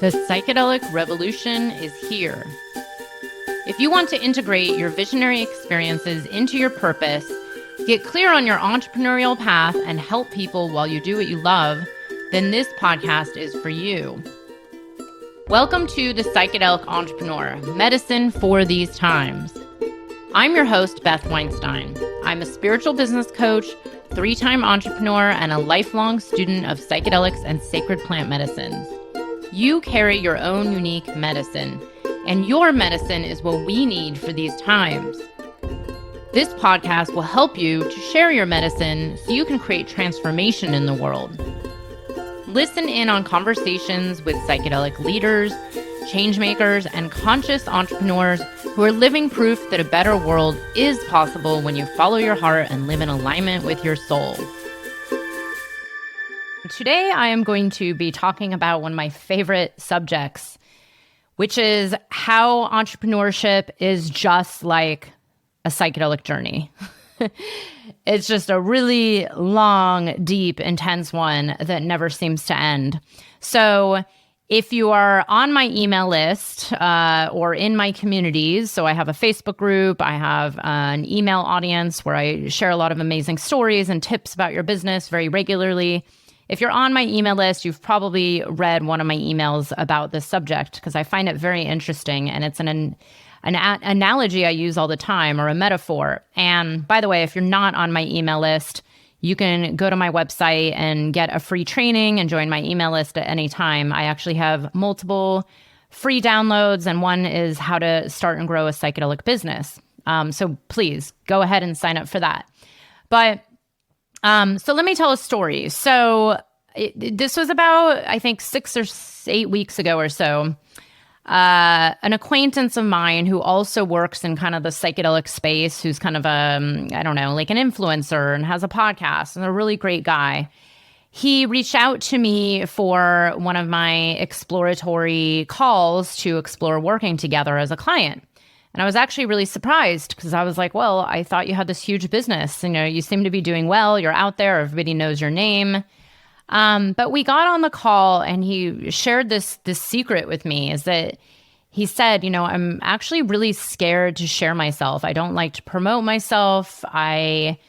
The psychedelic revolution is here. If you want to integrate your visionary experiences into your purpose, get clear on your entrepreneurial path, and help people while you do what you love, then this podcast is for you. Welcome to The Psychedelic Entrepreneur, Medicine for These Times. I'm your host, Beth Weinstein. I'm a spiritual business coach, 3-time entrepreneur, and a lifelong student of psychedelics and sacred plant medicines. You carry your own unique medicine, and your medicine is what we need for these times. This podcast will help you to share your medicine so you can create transformation in the world. Listen in on conversations with psychedelic leaders, changemakers, and conscious entrepreneurs who are living proof that a better world is possible when you follow your heart and live in alignment with your soul. Today, I am going to be talking about one of my favorite subjects, which is how entrepreneurship is just like a psychedelic journey. It's just a really long, deep, intense one that never seems to end. So if you are on my email list or in my communities, so I have a Facebook group, I have an email audience where I share a lot of amazing stories and tips about your business very regularly. If you're on my email list, you've probably read one of my emails about this subject because I find it very interesting, and it's an analogy I use all the time, or a metaphor. And by the way, if you're not on my email list, you can go to my website and get a free training and join my email list at any time. I actually have multiple free downloads, and one is how to start and grow a psychedelic business. So please go ahead and sign up for that. But so let me tell a story. So this was about, I think, 6 or 8 weeks ago or so. An acquaintance of mine who also works in kind of the psychedelic space, who's kind of I don't know, like an influencer and has a podcast and a really great guy. He reached out to me for one of my exploratory calls to explore working together as a client. And I was actually really surprised because I was like, well, I thought you had this huge business. You know, you seem to be doing well. You're out there. Everybody knows your name. But we got on the call and he shared this secret with me, is that he said, you know, I'm actually really scared to share myself. I don't like to promote myself. I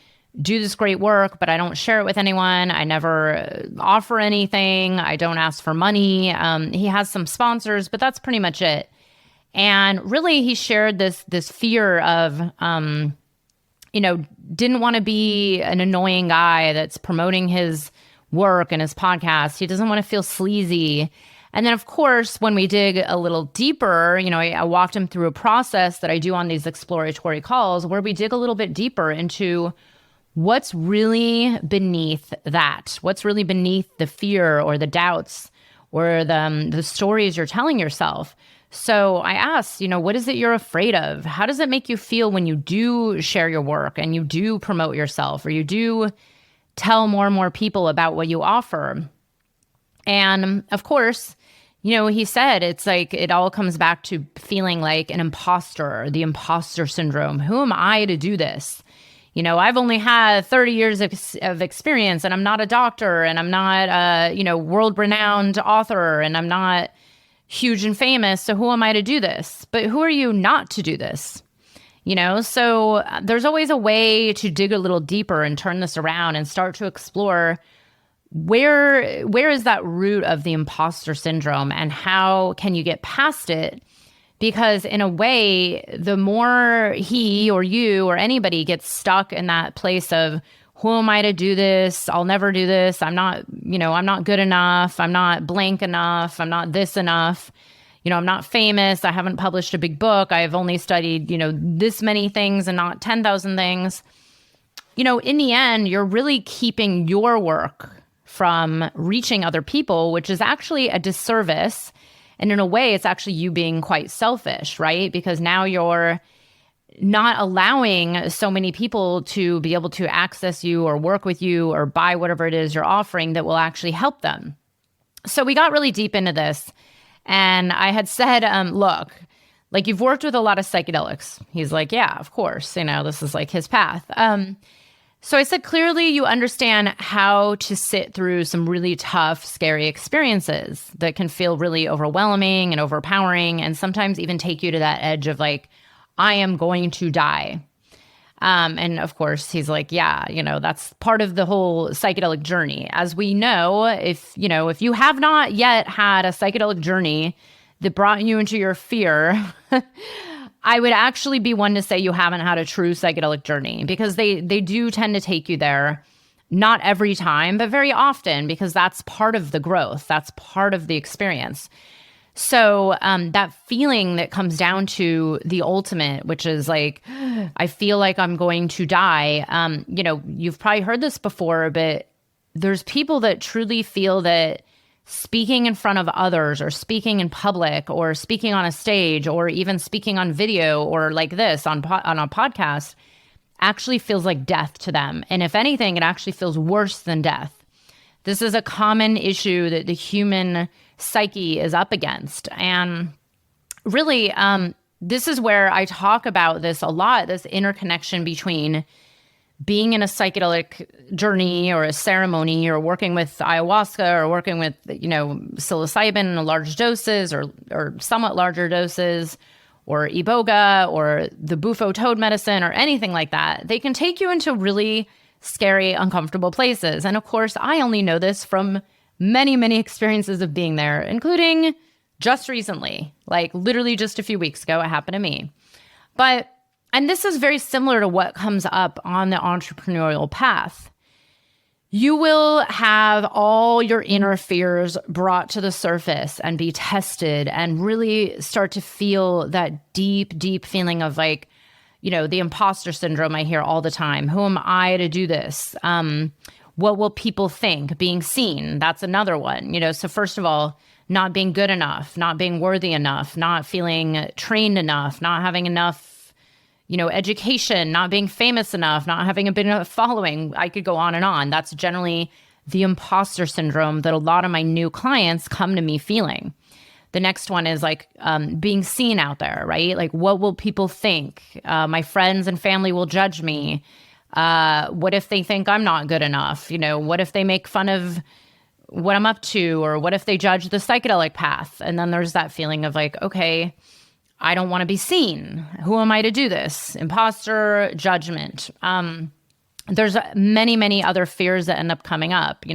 do this great work, but I don't share it with anyone. I never offer anything. I don't ask for money. He has some sponsors, but that's pretty much it. And really, he shared this fear of, you know, didn't want to be an annoying guy that's promoting his work and his podcast. He doesn't want to feel sleazy. And then, of course, when we dig a little deeper, you know, I walked him through a process that I do on these exploratory calls where we dig a little bit deeper into what's really beneath that, what's really beneath the fear or the doubts or the stories you're telling yourself. So I asked, you know, what is it you're afraid of? How does it make you feel when you do share your work and you do promote yourself, or you do tell more and more people about what you offer? And of course, you know, he said it's like it all comes back to feeling like an imposter, the imposter syndrome. Who am I to do this? You know, I've only had 30 years of experience, and I'm not a doctor, and I'm not a, you know, world-renowned author, and I'm not huge and famous. So who am I to do this? But who are you not to do this? You know, so there's always a way to dig a little deeper and turn this around and start to explore where is that root of the imposter syndrome, and how can you get past it? Because in a way, the more he or you or anybody gets stuck in that place of, who am I to do this? I'll never do this. I'm not, you know, I'm not good enough. I'm not blank enough. I'm not this enough. You know, I'm not famous. I haven't published a big book. I've only studied, you know, this many things and not 10,000 things. You know, in the end, you're really keeping your work from reaching other people, which is actually a disservice. And in a way, it's actually you being quite selfish, right? Because now you're not allowing so many people to be able to access you or work with you or buy whatever it is you're offering that will actually help them. So we got really deep into this. And I had said, look, like, you've worked with a lot of psychedelics. He's like, yeah, of course. You know, this is like his path. So I said, clearly you understand how to sit through some really tough, scary experiences that can feel really overwhelming and overpowering, and sometimes even take you to that edge of like, I am going to die. And of course, he's like, yeah, that's part of the whole psychedelic journey. As we know, if you have not yet had a psychedelic journey that brought you into your fear, I would actually be one to say you haven't had a true psychedelic journey, because they do tend to take you there, not every time, but very often, because that's part of the growth. That's part of the experience. So that feeling that comes down to the ultimate, which is like, I feel like I'm going to die. You've probably heard this before, but there's people that truly feel that speaking in front of others, or speaking in public, or speaking on a stage, or even speaking on video, or like this on a podcast, actually feels like death to them. And if anything, it actually feels worse than death. This is a common issue that the human psyche is up against. And really, this is where I talk about this a lot, this interconnection between being in a psychedelic journey or a ceremony, or working with ayahuasca, or working with, psilocybin in large doses, or somewhat larger doses, or iboga, or the bufo toad medicine, or anything like that. They can take you into really scary, uncomfortable places. And of course, I only know this from many, many experiences of being there, including just recently, like literally just a few weeks ago, it happened to me. And this is very similar to what comes up on the entrepreneurial path. You will have all your inner fears brought to the surface and be tested, and really start to feel that deep, deep feeling of like, the imposter syndrome I hear all the time. Who am I to do this? What will people think? Being seen, that's another one. So first of all, not being good enough, not being worthy enough, not feeling trained enough, not having enough education, not being famous enough, not having a big enough following. I could go on and on. That's generally the imposter syndrome that a lot of my new clients come to me feeling. The next one is like being seen out there, right? Like, what will people think? My friends and family will judge me. What if they think I'm not good enough? What if they make fun of what I'm up to? Or what if they judge the psychedelic path? And then there's that feeling of like, okay, I don't want to be seen. Who am I to do this? Imposter, judgment. There's many, many other fears that end up coming up.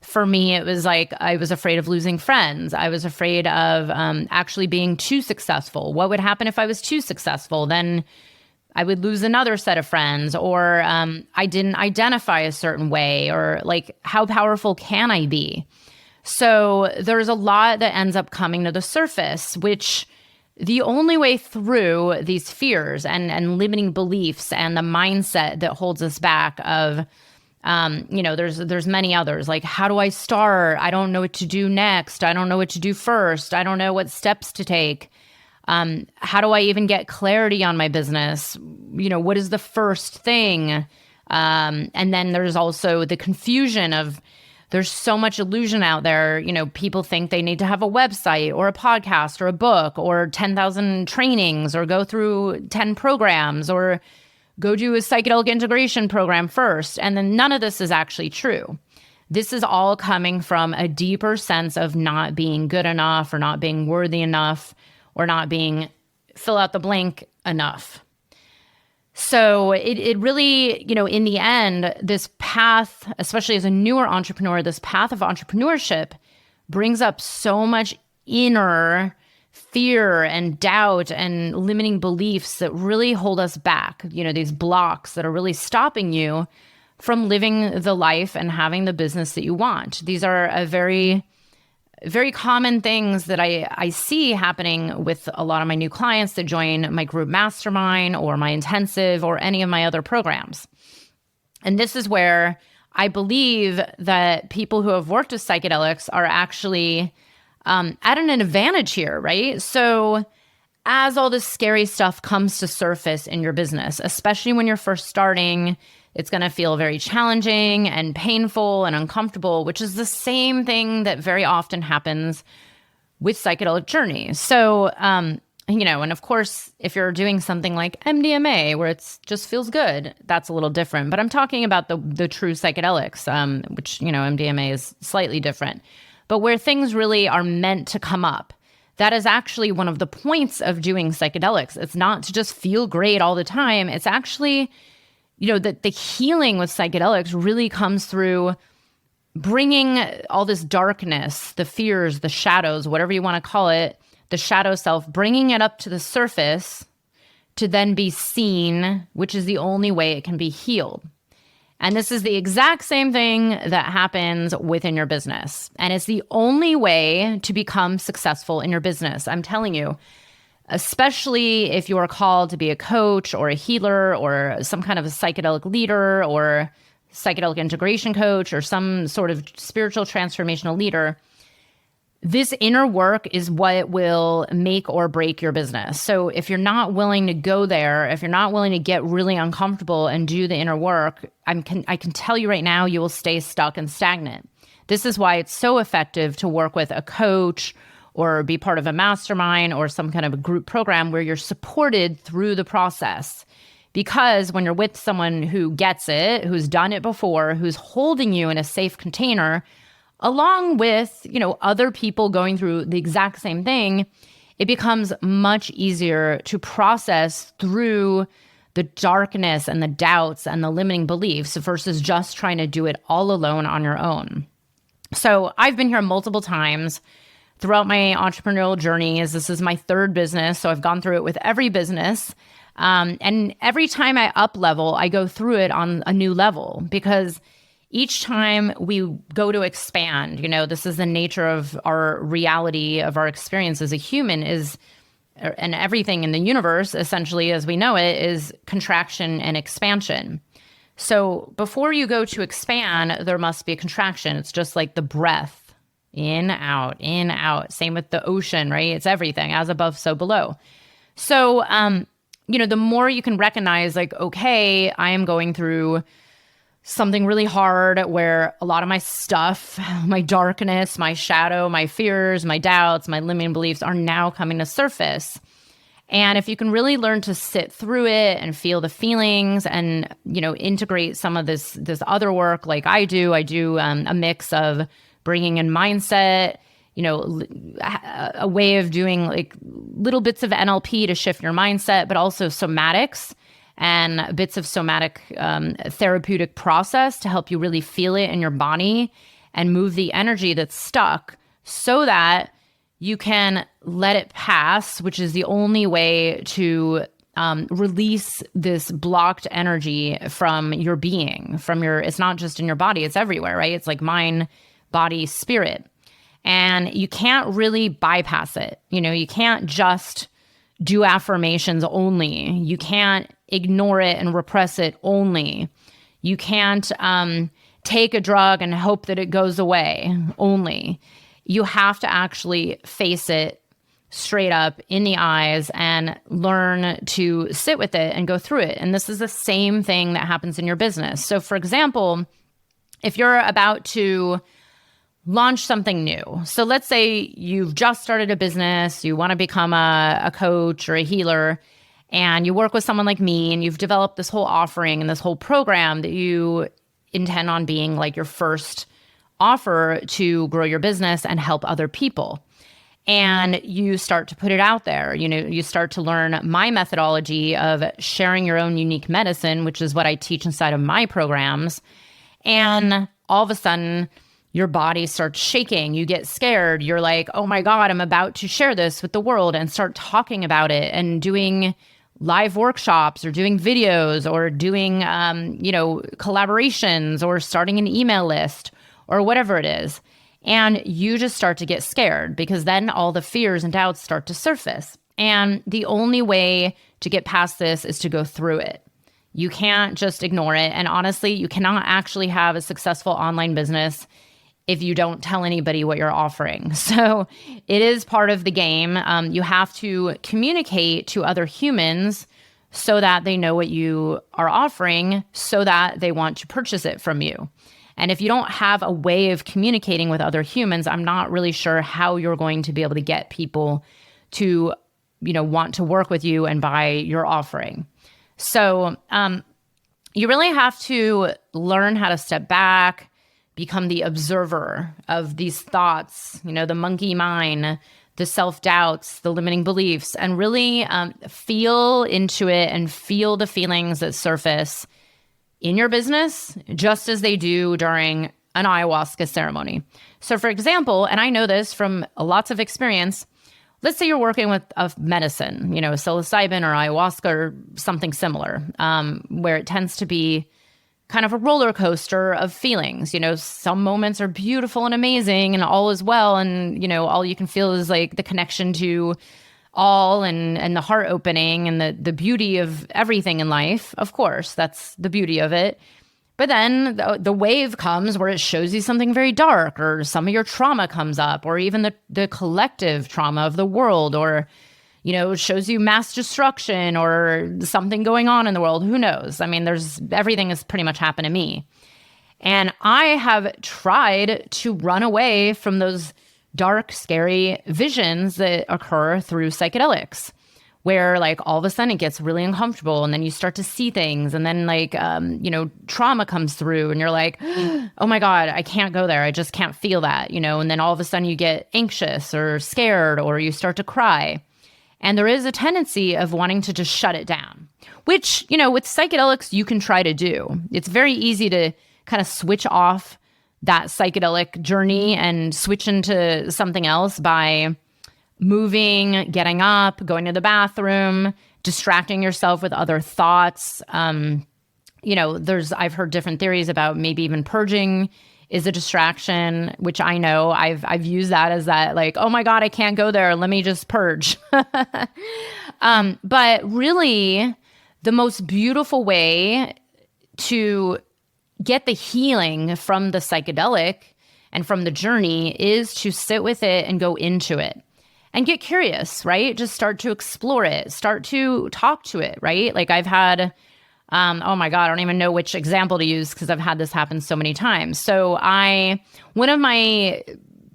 For me, it was like I was afraid of losing friends. I was afraid of actually being too successful. What would happen if I was too successful? Then I would lose another set of friends, or I didn't identify a certain way, or like, how powerful can I be? So there's a lot that ends up coming to the surface, which the only way through these fears and limiting beliefs and the mindset that holds us back of, there's many others. Like, how do I start? I don't know what to do next. I don't know what to do first. I don't know what steps to take. How do I even get clarity on my business? What is the first thing? And then there's also the confusion of, there's so much illusion out there. People think they need to have a website, or a podcast, or a book, or 10,000 trainings, or go through 10 programs, or go do a psychedelic integration program first. And then none of this is actually true. This is all coming from a deeper sense of not being good enough, or not being worthy enough, or not being fill out the blank enough. So it really, in the end, this path, especially as a newer entrepreneur, this path of entrepreneurship brings up so much inner fear and doubt and limiting beliefs that really hold us back, these blocks that are really stopping you from living the life and having the business that you want. These are a very, very common things that I see happening with a lot of my new clients that join my group mastermind, or my intensive, or any of my other programs. And this is where I believe that people who have worked with psychedelics are actually at an advantage here, right? So as all this scary stuff comes to surface in your business, especially when you're first starting, it's going to feel very challenging and painful and uncomfortable, which is the same thing that very often happens with psychedelic journeys. So And of course, if you're doing something like MDMA, where it just feels good, that's a little different. But I'm talking about the true psychedelics, which, MDMA is slightly different. But where things really are meant to come up, that is actually one of the points of doing psychedelics. It's not to just feel great all the time. It's actually, that the healing with psychedelics really comes through bringing all this darkness, the fears, the shadows, whatever you want to call it, the shadow self, bringing it up to the surface to then be seen, which is the only way it can be healed. And this is the exact same thing that happens within your business. And it's the only way to become successful in your business. I'm telling you, especially if you are called to be a coach or a healer or some kind of a psychedelic leader or psychedelic integration coach or some sort of spiritual transformational leader, this inner work is what will make or break your business. So if you're not willing to go there, if you're not willing to get really uncomfortable and do the inner work, I can tell you right now, you will stay stuck and stagnant. This is why it's so effective to work with a coach or be part of a mastermind or some kind of a group program where you're supported through the process. Because when you're with someone who gets it, who's done it before, who's holding you in a safe container, along with, other people going through the exact same thing, it becomes much easier to process through the darkness and the doubts and the limiting beliefs versus just trying to do it all alone on your own. So I've been here multiple times throughout my entrepreneurial journey, as this is my third business. So I've gone through it with every business. And every time I up level, I go through it on a new level because each time we go to expand, this is the nature of our reality, of our experience as a human and everything in the universe, essentially, as we know it, is contraction and expansion. So before you go to expand, there must be a contraction. It's just like the breath, in, out, in, out. Same with the ocean, right? It's everything, as above, so below. So, the more you can recognize, like, okay, I am going through something really hard where a lot of my stuff, my darkness, my shadow, my fears, my doubts, my limiting beliefs are now coming to surface. And if you can really learn to sit through it and feel the feelings and, integrate some of this other work like I do a mix of bringing in mindset, a way of doing like little bits of NLP to shift your mindset, but also somatics and bits of somatic therapeutic process to help you really feel it in your body and move the energy that's stuck so that you can let it pass, which is the only way to release this blocked energy from your being, it's not just in your body, it's everywhere, right? It's like mind, body, spirit. And you can't really bypass it. You can't just do affirmations only. You can't ignore it and repress it only. You can't take a drug and hope that it goes away only. You have to actually face it straight up in the eyes and learn to sit with it and go through it. And this is the same thing that happens in your business. So for example, if you're about to launch something new. So let's say you've just started a business, you want to become a coach or a healer, and you work with someone like me and you've developed this whole offering and this whole program that you intend on being like your first offer to grow your business and help other people. And you start to put it out there. You start to learn my methodology of sharing your own unique medicine, which is what I teach inside of my programs. And all of a sudden, your body starts shaking. You get scared. You're like, oh my God, I'm about to share this with the world, and start talking about it and doing live workshops or doing videos or doing, collaborations or starting an email list or whatever it is. And you just start to get scared because then all the fears and doubts start to surface. And the only way to get past this is to go through it. You can't just ignore it. And honestly, you cannot actually have a successful online business if you don't tell anybody what you're offering. So it is part of the game. You have to communicate to other humans so that they know what you are offering, so that they want to purchase it from you. And if you don't have a way of communicating with other humans, I'm not really sure how you're going to be able to get people to want to work with you and buy your offering. So you really have to learn how to step back, become the observer of these thoughts, the monkey mind, the self-doubts, the limiting beliefs, and really feel into it and feel the feelings that surface in your business, just as they do during an ayahuasca ceremony. So for example, and I know this from lots of experience, let's say you're working with a medicine, psilocybin or ayahuasca or something similar, where it tends to be kind of a roller coaster of feelings. Some moments are beautiful and amazing and all is well. And, all you can feel is like the connection to all and the heart opening and the beauty of everything in life. Of course, that's the beauty of it. But then the wave comes where it shows you something very dark, or some of your trauma comes up, or even the collective trauma of the world, or, it shows you mass destruction or something going on in the world. Who knows? I mean, everything has pretty much happened to me. And I have tried to run away from those dark, scary visions that occur through psychedelics, where like all of a sudden it gets really uncomfortable and then you start to see things and then like, trauma comes through and you're like, oh my God, I can't go there. I just can't feel that, and then all of a sudden you get anxious or scared or you start to cry. And there is a tendency of wanting to just shut it down, which, with psychedelics, you can try to do. It's very easy to kind of switch off that psychedelic journey and switch into something else by moving, getting up, going to the bathroom, distracting yourself with other thoughts. I've heard different theories about but even purging is a distraction, which I know I've used that as that, like, oh my God, I can't go there. Let me just purge. But really the most beautiful way to get the healing from the psychedelic and from the journey is to sit with it and go into it. And get curious, right? Just start to explore it. Start to talk to it, right? Like I've had, oh my God, I don't even know which example to use because I've had this happen so many times. So one of my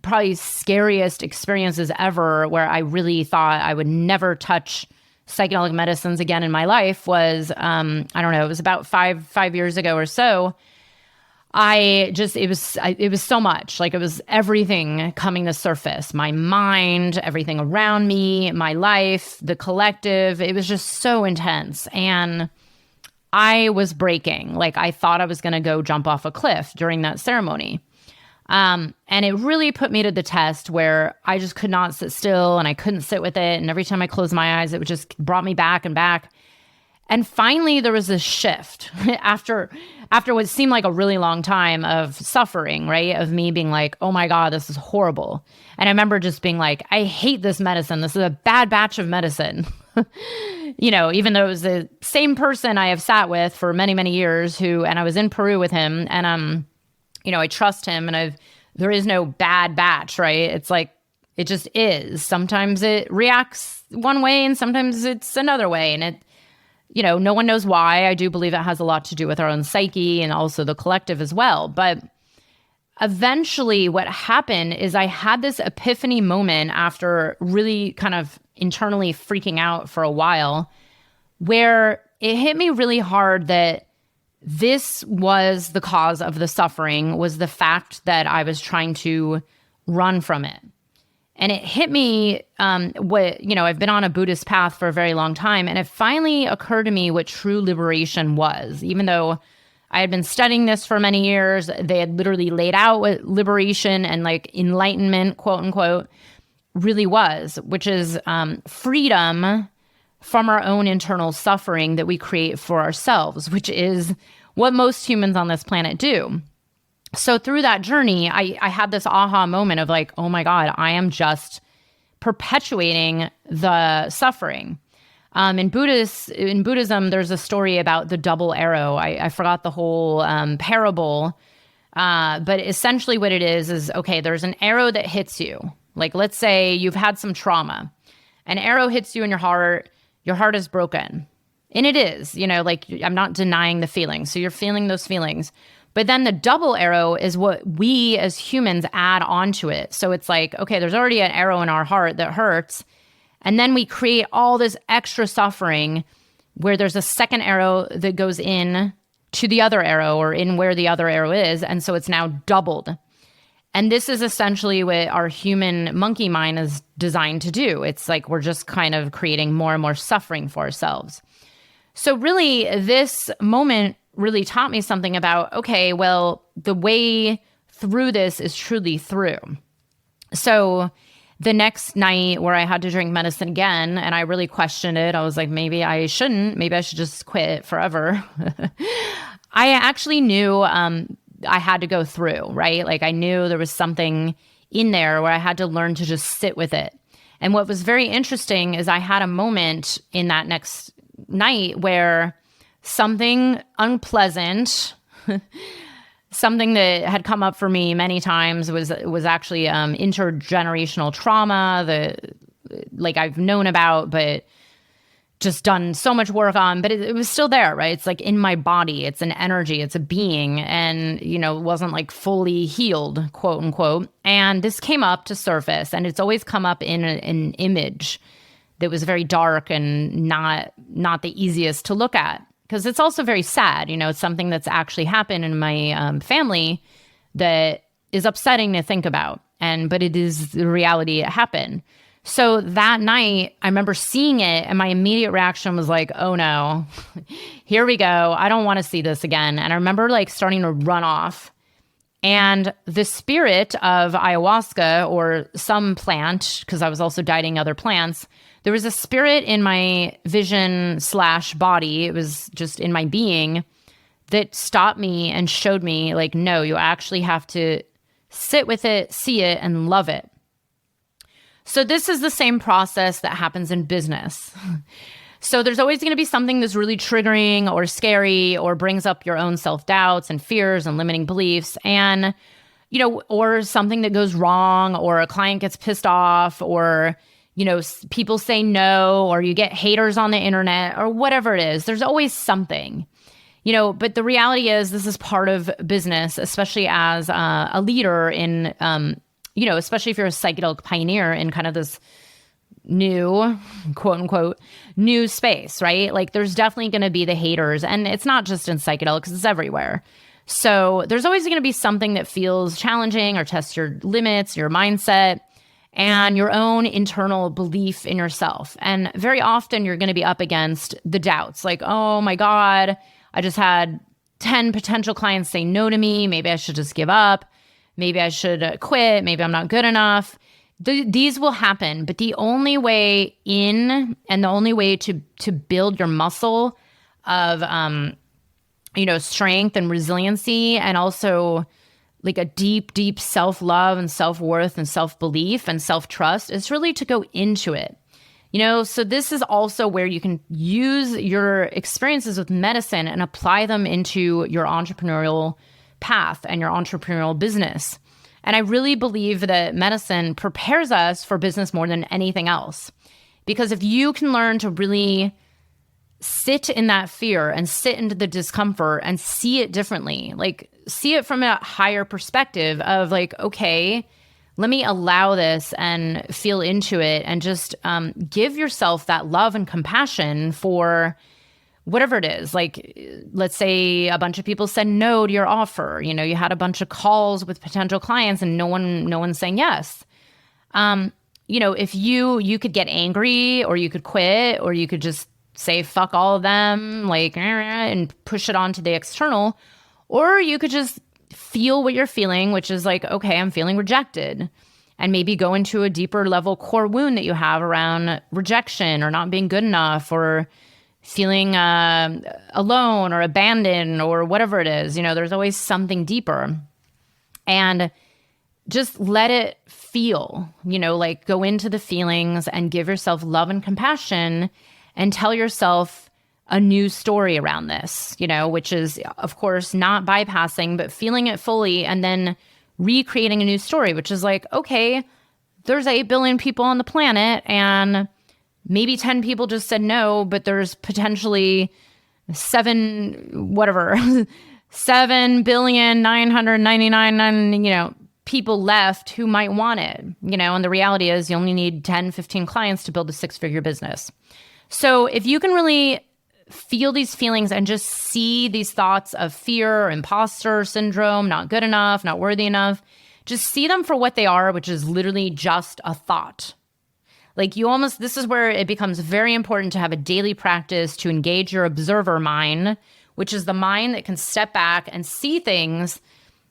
probably scariest experiences ever where I really thought I would never touch psychedelic medicines again in my life was, I don't know, it was about five years ago or so. It was so much, like it was everything coming to surface, my mind, everything around me, my life, the collective. It was just so intense. And I was breaking. Like I thought I was going to go jump off a cliff during that ceremony. And it really put me to the test where I just could not sit still and I couldn't sit with it. And every time I closed my eyes, it would just brought me back and back. And finally, there was a shift after what seemed like a really long time of suffering, right? Of me being like, oh my God, this is horrible. And I remember just being like, I hate this medicine. This is a bad batch of medicine. Even though it was the same person I have sat with for many, many years and I was in Peru with him and, I trust him and there is no bad batch, right? It's like, it just is. Sometimes it reacts one way and sometimes it's another way. And no one knows why. I do believe it has a lot to do with our own psyche and also the collective as well. But eventually what happened is I had this epiphany moment after really kind of internally freaking out for a while where it hit me really hard that this was the cause of the suffering, was the fact that I was trying to run from it. And it hit me, I've been on a Buddhist path for a very long time, and it finally occurred to me what true liberation was. Even though I had been studying this for many years, they had literally laid out what liberation and like enlightenment, quote unquote, really was, which is freedom from our own internal suffering that we create for ourselves, which is what most humans on this planet do. So through that journey, I had this aha moment of like, oh my God, I am just perpetuating the suffering. In Buddhism, there's a story about the double arrow. I forgot the whole parable, but essentially what it is, okay, there's an arrow that hits you. Like, let's say you've had some trauma. An arrow hits you in your heart is broken. And it is, I'm not denying the feelings. So you're feeling those feelings. But then the double arrow is what we as humans add onto it. So it's like, okay, there's already an arrow in our heart that hurts. And then we create all this extra suffering where there's a second arrow that goes in to the other arrow or in where the other arrow is. And so it's now doubled. And this is essentially what our human monkey mind is designed to do. It's like we're just kind of creating more and more suffering for ourselves. So really, this moment really taught me something about, okay, well, the way through this is truly through. So the next night where I had to drink medicine again, and I really questioned it, I was like, maybe I shouldn't. Maybe I should just quit forever. I actually knew I had to go through, right? Like I knew there was something in there where I had to learn to just sit with it. And what was very interesting is I had a moment in that next night where something unpleasant, something that had come up for me many times was actually intergenerational trauma that like I've known about, but just done so much work on, but it was still there, right? It's like in my body, it's an energy, it's a being, and, you know, it wasn't like fully healed, quote unquote. And this came up to surface, and it's always come up in an image that was very dark and not the easiest to look at, because it's also very sad. You know, it's something that's actually happened in my family that is upsetting to think about, but it is the reality it happened. So that night, I remember seeing it, and my immediate reaction was like, oh no, here we go. I don't want to see this again. And I remember like starting to run off. And the spirit of ayahuasca, or some plant, because I was also dieting other plants, there was a spirit in my vision/body. It was just in my being that stopped me and showed me like, no, you actually have to sit with it, see it, and love it. So this is the same process that happens in business. So there's always going to be something that's really triggering or scary or brings up your own self-doubts and fears and limiting beliefs, and, you know, or something that goes wrong, or a client gets pissed off, or, you know, people say no, or you get haters on the internet, or whatever it is. There's always something, you know, but the reality is this is part of business, especially as a leader in, you know, especially if you're a psychedelic pioneer in kind of this new, quote unquote, new space, right? Like there's definitely going to be the haters, and it's not just in psychedelics, it's everywhere. So there's always going to be something that feels challenging or tests your limits, your mindset, and your own internal belief in yourself. And very often you're going to be up against the doubts, like, oh my God, I just had 10 potential clients say no to me. Maybe I should just give up. Maybe I should quit. Maybe I'm not good enough. These will happen, but the only way in, and the only way to build your muscle of, you know, strength and resiliency, and also like a deep, deep self-love and self-worth and self-belief and self-trust, is really to go into it. You know, so this is also where you can use your experiences with medicine and apply them into your entrepreneurial path and your entrepreneurial business. And I really believe that medicine prepares us for business more than anything else. Because if you can learn to really sit in that fear and sit into the discomfort and see it differently, like see it from a higher perspective of like, okay, let me allow this and feel into it, and just give yourself that love and compassion for whatever it is. Like, let's say a bunch of people said no to your offer. You know, you had a bunch of calls with potential clients and no one's saying yes. You know, if you could get angry, or you could quit, or you could just say fuck all of them, like, and push it on to the external, or you could just feel what you're feeling, which is like, okay, I'm feeling rejected, and maybe go into a deeper level core wound that you have around rejection or not being good enough, or feeling alone or abandoned, or whatever it is. You know, there's always something deeper. And just let it feel, you know, like go into the feelings and give yourself love and compassion, and tell yourself a new story around this, you know, which is, of course, not bypassing, but feeling it fully, and then recreating a new story, which is like, okay, there's 8 billion people on the planet, and maybe 10 people just said no, but there's potentially 7 billion 999, you know, people left who might want it, and the reality is you only need 10, 15 clients to build a 6-figure business. So if you can really feel these feelings and just see these thoughts of fear, imposter syndrome, not good enough, not worthy enough, just see them for what they are, which is literally just a thought. Like this is where it becomes very important to have a daily practice to engage your observer mind, which is the mind that can step back and see things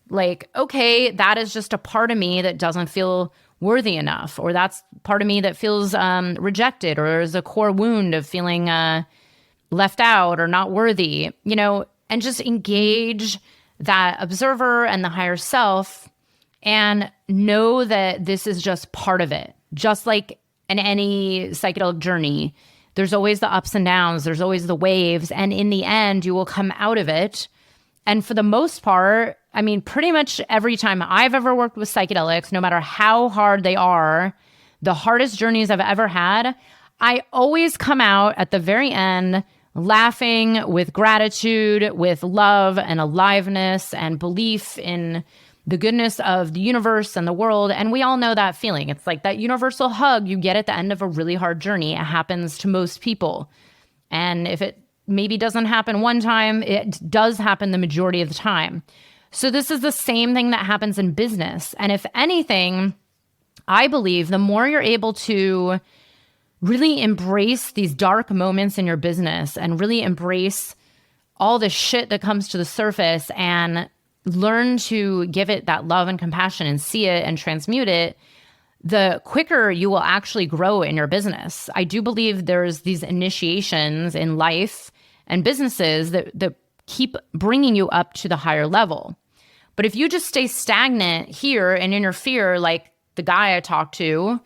like, okay, that is just a part of me that doesn't feel worthy enough, or that's part of me that feels rejected, or there's a core wound of feeling left out or not worthy, and just engage that observer and the higher self and know that this is just part of it. Just like in any psychedelic journey, there's always the ups and downs, there's always the waves, and in the end, you will come out of it. And for the most part, pretty much every time I've ever worked with psychedelics, no matter how hard they are, the hardest journeys I've ever had, I always come out at the very end laughing, with gratitude, with love and aliveness and belief in the goodness of the universe and the world. And we all know that feeling. It's like that universal hug you get at the end of a really hard journey. It happens to most people. And if it maybe doesn't happen one time, it does happen the majority of the time. So this is the same thing that happens in business. And if anything, I believe the more you're able to really embrace these dark moments in your business and really embrace all the shit that comes to the surface and learn to give it that love and compassion and see it and transmute it, the quicker you will actually grow in your business. I do believe there's these initiations in life and businesses that keep bringing you up to the higher level. But if you just stay stagnant here and in your fear, like the guy I talked to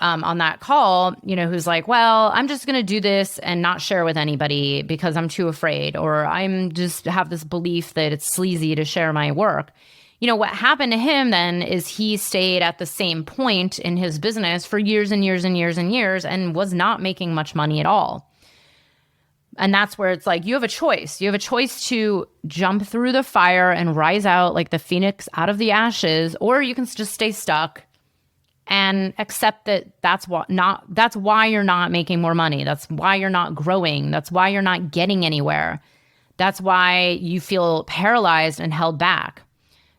on that call, who's like, well, I'm just going to do this and not share with anybody because I'm too afraid, or I'm just have this belief that it's sleazy to share my work. What happened to him then is he stayed at the same point in his business for years and years and years and years and was not making much money at all. And that's where it's like, you have a choice. You have a choice to jump through the fire and rise out like the phoenix out of the ashes, or you can just stay stuck and accept that that's why you're not making more money. That's why you're not growing. That's why you're not getting anywhere. That's why you feel paralyzed and held back.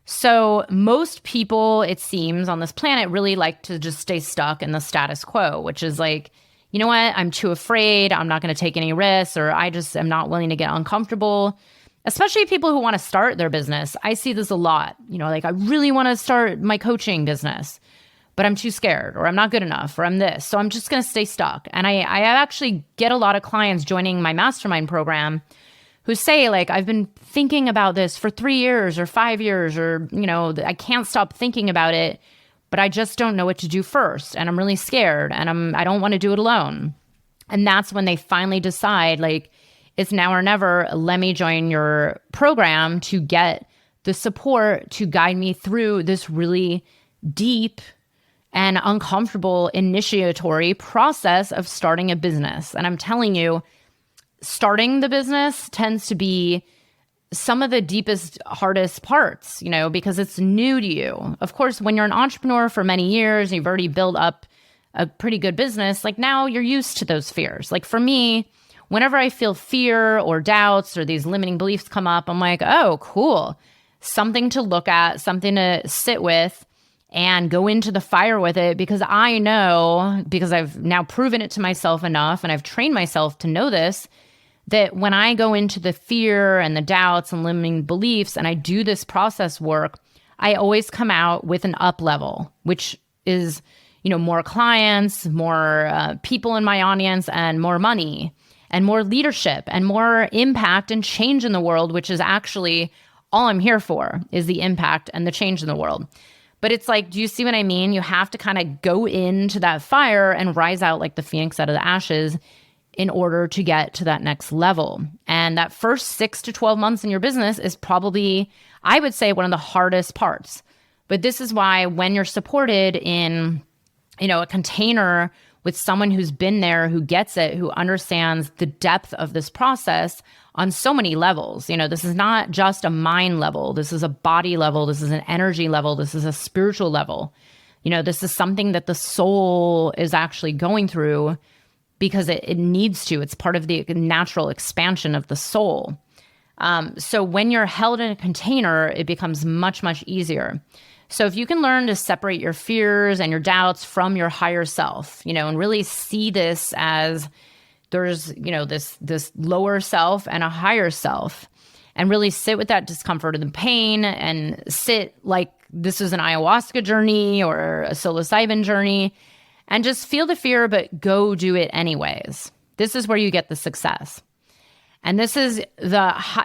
So most people, it seems, on this planet really like to just stay stuck in the status quo, which is like, you know what? I'm too afraid. I'm not going to take any risks, or I just am not willing to get uncomfortable. Especially people who want to start their business. I see this a lot. Like I really want to start my coaching business, but I'm too scared, or I'm not good enough, or I'm this. So I'm just going to stay stuck. And I actually get a lot of clients joining my mastermind program who say, like, I've been thinking about this for 3 years or 5 years, or, I can't stop thinking about it, but I just don't know what to do first. And I'm really scared, and I don't want to do it alone. And that's when they finally decide, like, it's now or never. Let me join your program to get the support to guide me through this really deep and uncomfortable initiatory process of starting a business. And I'm telling you, starting the business tends to be some of the deepest, hardest parts, because it's new to you. Of course, when you're an entrepreneur for many years, you've already built up a pretty good business, like now you're used to those fears. Like for me, whenever I feel fear or doubts or these limiting beliefs come up, I'm like, oh, cool. Something to look at, something to sit with and go into the fire with it, because I know, because I've now proven it to myself enough and I've trained myself to know this, that when I go into the fear and the doubts and limiting beliefs and I do this process work, I always come out with an up level, which is, more clients, more people in my audience, and more money and more leadership and more impact and change in the world, which is actually all I'm here for, is the impact and the change in the world. But it's like, do you see what I mean? You have to kind of go into that fire and rise out like the phoenix out of the ashes in order to get to that next level. And that first 6 to 12 months in your business is probably, I would say, one of the hardest parts. But this is why when you're supported in, a container with someone who's been there, who gets it, who understands the depth of this process on so many levels. This is not just a mind level. This is a body level. This is an energy level. This is a spiritual level. This is something that the soul is actually going through because it needs to. It's part of the natural expansion of the soul. So when you're held in a container, it becomes much, much easier. So if you can learn to separate your fears and your doubts from your higher self, and really see this as there's, this lower self and a higher self, and really sit with that discomfort and the pain, and sit like this is an ayahuasca journey or a psilocybin journey, and just feel the fear, but go do it anyways. This is where you get the success. And this is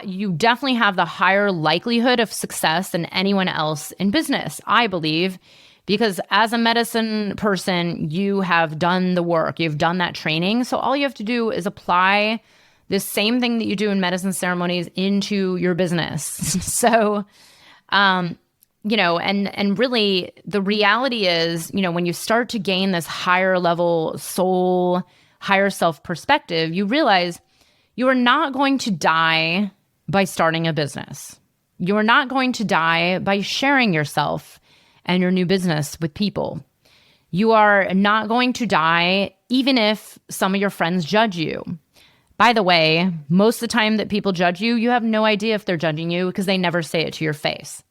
you definitely have the higher likelihood of success than anyone else in business, I believe, because as a medicine person, you have done the work, you've done that training. So all you have to do is apply this same thing that you do in medicine ceremonies into your business. So, and really the reality is, when you start to gain this higher level soul, higher self perspective, you realize you are not going to die by starting a business. You are not going to die by sharing yourself and your new business with people. You are not going to die even if some of your friends judge you. By the way, most of the time that people judge you, you have no idea if they're judging you because they never say it to your face.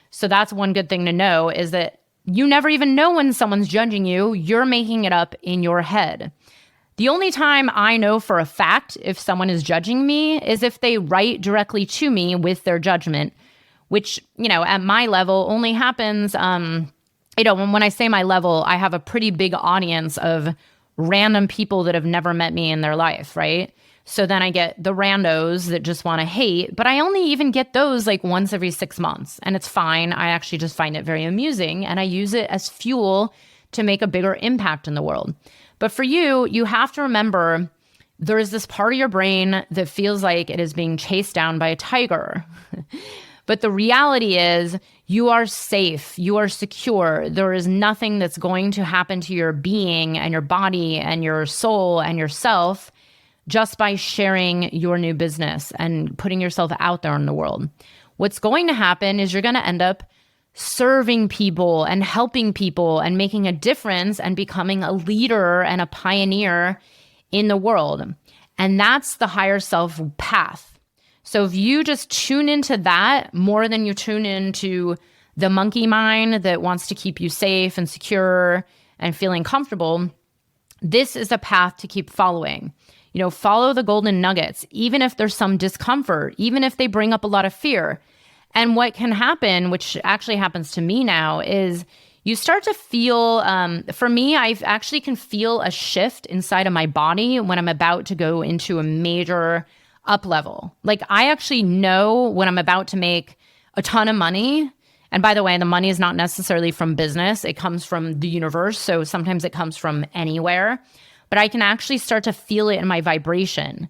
So that's one good thing to know, is that you never even know when someone's judging you. You're making it up in your head. The only time I know for a fact if someone is judging me is if they write directly to me with their judgment, which, at my level only happens, when I say my level, I have a pretty big audience of random people that have never met me in their life, right? So then I get the randos that just want to hate, but I only even get those like once every 6 months, and it's fine. I actually just find it very amusing, and I use it as fuel to make a bigger impact in the world. But for you, you have to remember there is this part of your brain that feels like it is being chased down by a tiger. But the reality is you are safe, you are secure. There is nothing that's going to happen to your being and your body and your soul and yourself just by sharing your new business and putting yourself out there in the world. What's going to happen is you're going to end up serving people and helping people and making a difference and becoming a leader and a pioneer in the world. And that's the higher self path. So if you just tune into that more than you tune into the monkey mind that wants to keep you safe and secure and feeling comfortable, this is a path to keep following. Follow the golden nuggets, even if there's some discomfort, even if they bring up a lot of fear. And what can happen, which actually happens to me now, is you start to feel, for me, I actually can feel a shift inside of my body when I'm about to go into a major up level. Like I actually know when I'm about to make a ton of money. And by the way, the money is not necessarily from business. It comes from the universe. So sometimes it comes from anywhere. But I can actually start to feel it in my vibration,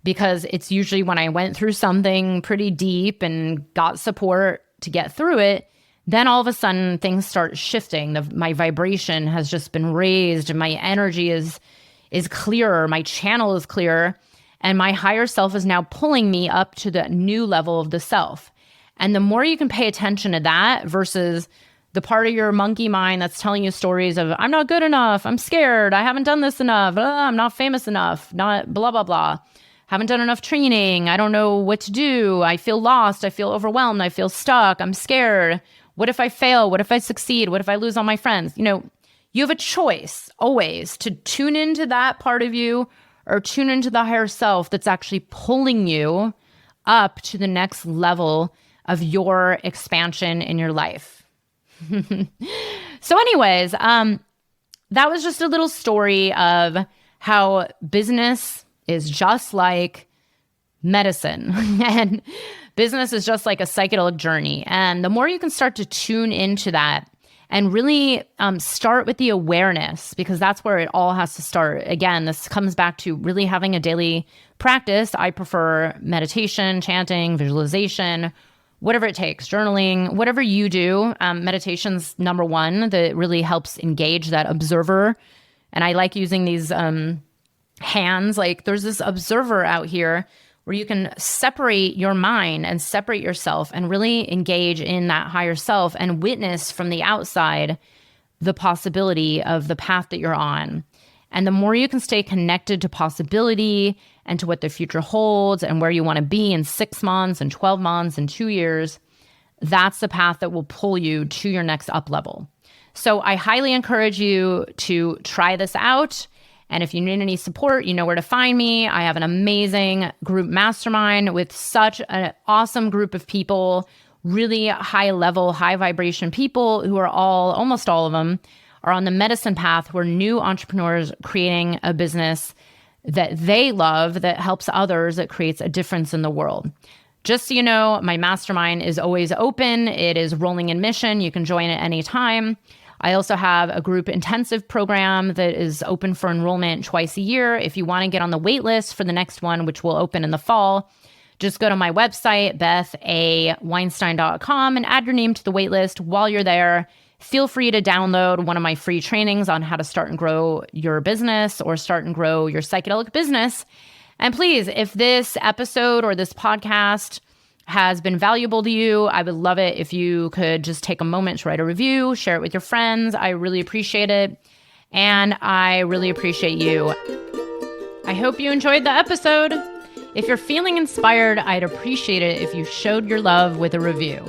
because it's usually when I went through something pretty deep and got support to get through it, then all of a sudden things start shifting. My vibration has just been raised, and my energy is clearer, my channel is clearer, and my higher self is now pulling me up to the new level of the self. And the more you can pay attention to that versus the part of your monkey mind that's telling you stories of, I'm not good enough, I'm scared, I haven't done this enough, I'm not famous enough, not blah, blah, blah. Haven't done enough training. I don't know what to do. I feel lost. I feel overwhelmed. I feel stuck. I'm scared. What if I fail? What if I succeed? What if I lose all my friends? You have a choice always to tune into that part of you or tune into the higher self that's actually pulling you up to the next level of your expansion in your life. So anyways, that was just a little story of how business is just like medicine and business is just like a psychedelic journey. And the more you can start to tune into that and really start with the awareness, because that's where it all has to start. Again, this comes back to really having a daily practice. I prefer meditation, chanting, visualization, whatever it takes, journaling, whatever you do. Meditation's number one that really helps engage that observer And I like using these hands. Like there's this observer out here where you can separate your mind and separate yourself and really engage in that higher self and witness from the outside the possibility of the path that you're on. And the more you can stay connected to possibility and to what the future holds and where you want to be in 6 months and 12 months and 2 years, that's the path that will pull you to your next up level. So I highly encourage you to try this out. And if you need any support, you know where to find me. I have an amazing group mastermind with such an awesome group of people, really high level, high vibration people who are almost all of them are on the medicine path. We're new entrepreneurs creating a business that they love, that helps others, that creates a difference in the world. Just so you know, my mastermind is always open. It is rolling admission. You can join at any time. I also have a group intensive program that is open for enrollment twice a year. If you want to get on the wait list for the next one, which will open in the fall, just go to my website, BethAWeinstein.com, and add your name to the wait list. While you're there, feel free to download one of my free trainings on how to start and grow your business or start and grow your psychedelic business. And please, if this episode or this podcast has been valuable to you, I would love it if you could just take a moment to write a review, share it with your friends. I really appreciate it. And I really appreciate you. I hope you enjoyed the episode. If you're feeling inspired, I'd appreciate it if you showed your love with a review.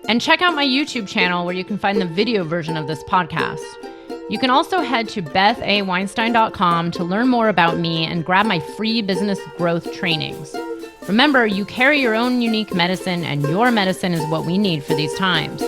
And check out my YouTube channel where you can find the video version of this podcast. You can also head to BethAWeinstein.com to learn more about me and grab my free business growth trainings. Remember, you carry your own unique medicine, and your medicine is what we need for these times.